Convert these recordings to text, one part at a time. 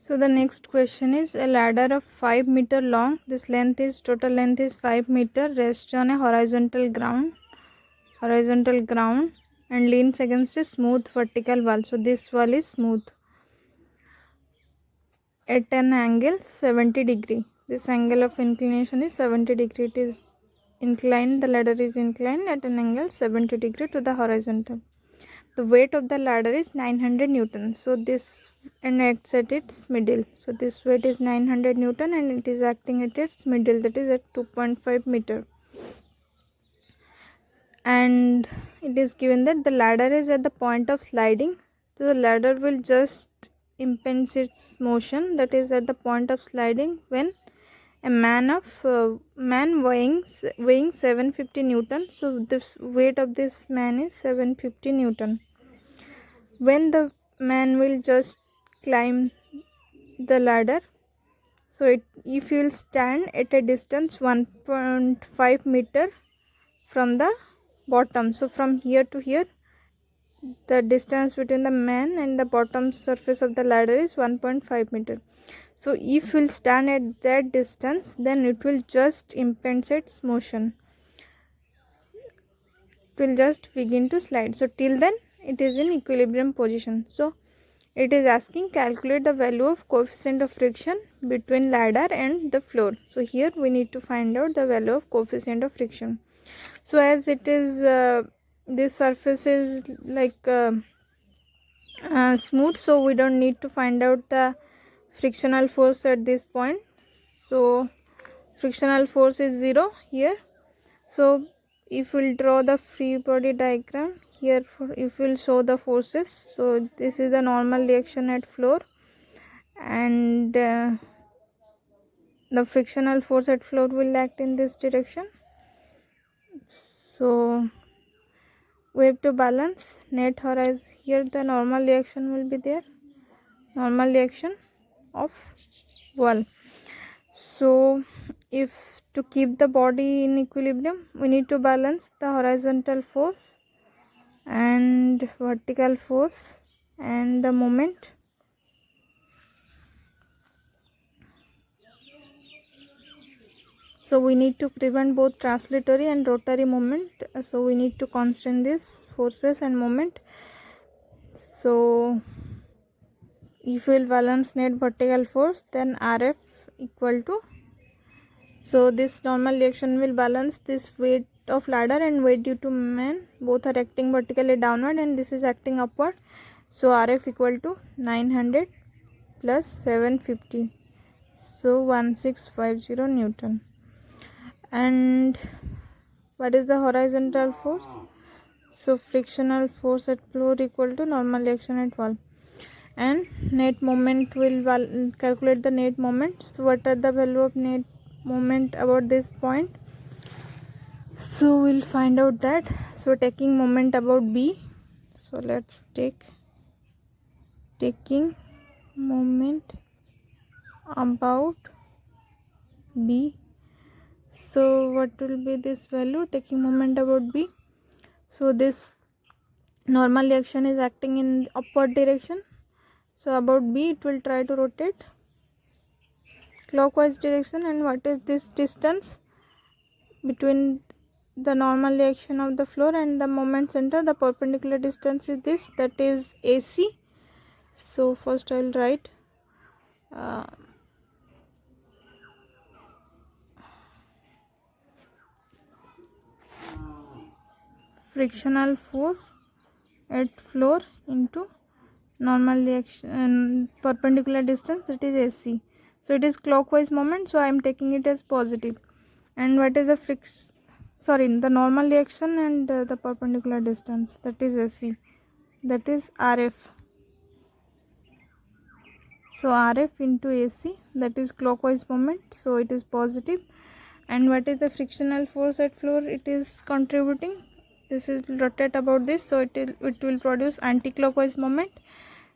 So the next question is a ladder of 5 meter long. This total length is 5 meter, rests on a horizontal ground and leans against a smooth vertical wall. So this wall is smooth at an angle 70 degree. This angle of inclination is 70 degree. It is inclined, the ladder is inclined at an angle 70 degree to the horizontal. The weight of the ladder is 900 Newton. So this and acts at its middle. So this weight is 900 Newton and it is acting at its middle, that is at 2.5 meter. And it is given that the ladder is at the point of sliding. So the ladder will just impede its motion, that is at the point of sliding, when a man weighing 750 Newton. So this weight of this man is 750 Newton. When the man will just climb the ladder, so if you will stand at a distance 1.5 meter from the bottom, so from here to here the distance between the man and the bottom surface of the ladder is 1.5 meter. So if you will stand at that distance, then it will just impede its motion, it will just begin to slide. So till then it is in equilibrium position. So it is asking calculate the value of coefficient of friction between ladder and the floor. So here we need to find out the value of coefficient of friction. So as it is this surface is like smooth, so we don't need to find out the frictional force at this point. So frictional force is 0 here. So if we'll draw the free body diagram here, if we'll show the forces, so this is the normal reaction at floor, and the frictional force at floor will act in this direction. So we have to balance net horizon. Here the normal reaction will be there, normal reaction of wall. So if to keep the body in equilibrium, we need to balance the horizontal force and vertical force and the moment. So we need to prevent both translatory and rotary moment. So we need to constant these forces and moment. So if we will balance net vertical force, then RF equal to, so this normal reaction will balance this weight of ladder and weight due to man, both are acting vertically downward and this is acting upward. So RF equal to 900 plus 750, so 1650 Newton. And what is the horizontal force? So frictional force at floor equal to normal reaction at wall, and net moment will calculate the net moment. So what are the value of net moment about this point? So we'll find out that. So taking moment about B, so let's taking moment about B. So what will be this value, taking moment about B? So this normal reaction is acting in upward direction, so about B it will try to rotate clockwise direction. And what is this distance between the normal reaction of the floor and the moment center? The perpendicular distance is this, that is AC. So first I will write frictional force at floor into normal reaction perpendicular distance, that is AC. So it is clockwise moment, so I am taking it as positive. And what is the the normal reaction and the perpendicular distance, that is AC, that is RF. So RF into AC, that is clockwise moment, so it is positive. And what is the frictional force at floor? It is contributing, this is rotate about this, so it will produce anti-clockwise moment.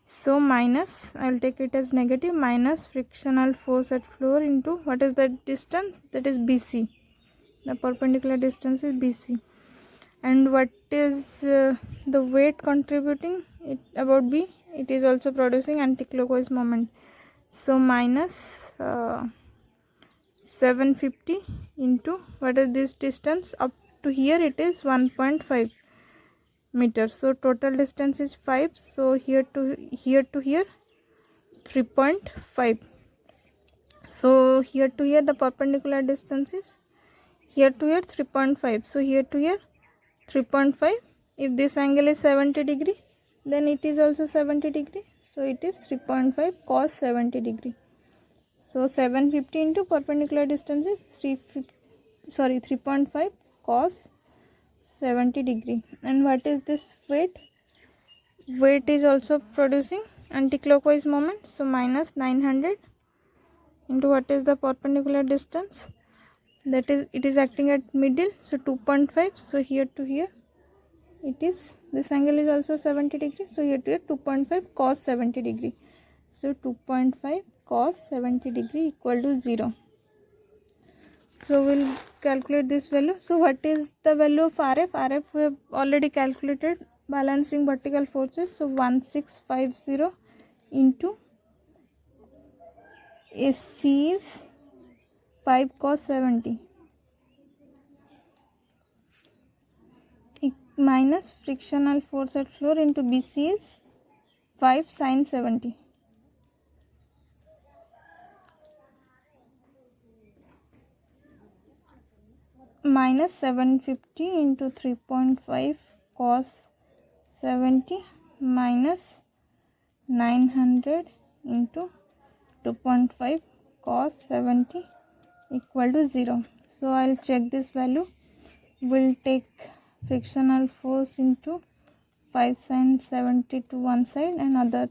So minus, I will take it as negative, minus frictional force at floor into what is the distance, that is BC, the perpendicular distance is BC. And what is the weight contributing it about B? It is also producing anti-clockwise moment, So minus 750 into what is this distance up to here, it is 1.5 meters. So total distance is 5. So here to here 3.5. So here to here the perpendicular distance is here to here 3.5. So here to here 3.5. If this angle is 70 degree, then it is also 70 degree. So it is 3.5 cos 70 degree. So 750 into perpendicular distance is 3.5 cos 70 degree. And what is this weight? Weight is also producing anticlockwise moment. So minus 900 into what is the perpendicular distance, that is, it is acting at middle. So 2.5. So here to here it is, this angle is also 70 degree. So here to here 2.5 cos 70 degree. So 2.5 cos 70 degree equal to 0. So we'll calculate this value. So what is the value of RF? RF we have already calculated, balancing vertical forces. So 1650 into SC is 5 cos 70 minus frictional force at floor into BC is 5 sin 70. Minus 750 into 3.5 cos 70 minus 900 into 2.5 cos 70 equal to 0. So I'll check this value. We'll take frictional force into 5 sin 70 to one side, and other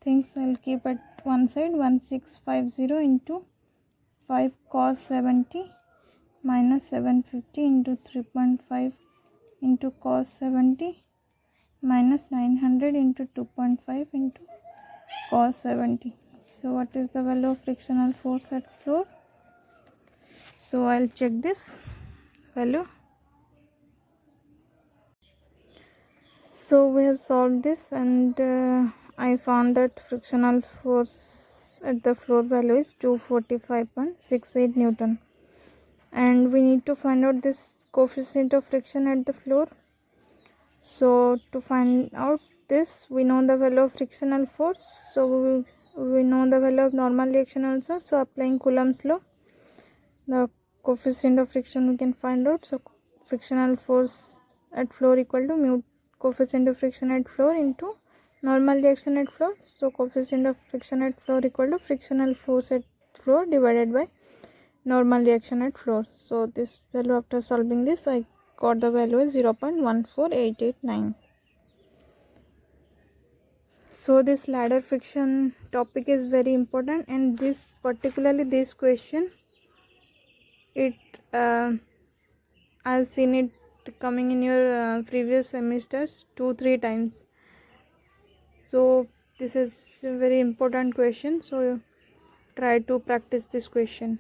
things I'll keep at one side. 1650 into 5 cos 70 minus 750 into 3.5 into cos 70 minus 900 into 2.5 into cos 70. So what is the value of frictional force at floor? So I'll check this value. So we have solved this, and I found that frictional force at the floor value is 245.68 Newton, and we need to find out this coefficient of friction at the floor. So to find out this, we know the value of frictional force, so we know the value of normal reaction also. So applying Coulomb's law, the coefficient of friction we can find out. So frictional force at floor equal to mu coefficient of friction at floor into normal reaction at floor. So coefficient of friction at floor equal to frictional force at floor divided by normal reaction at floor. So this value, after solving this, I got the value is 0.14889. So this ladder friction topic is very important, and this particularly this question, it I've seen it coming in your previous semesters 2-3 times. So this is a very important question, so try to practice this question.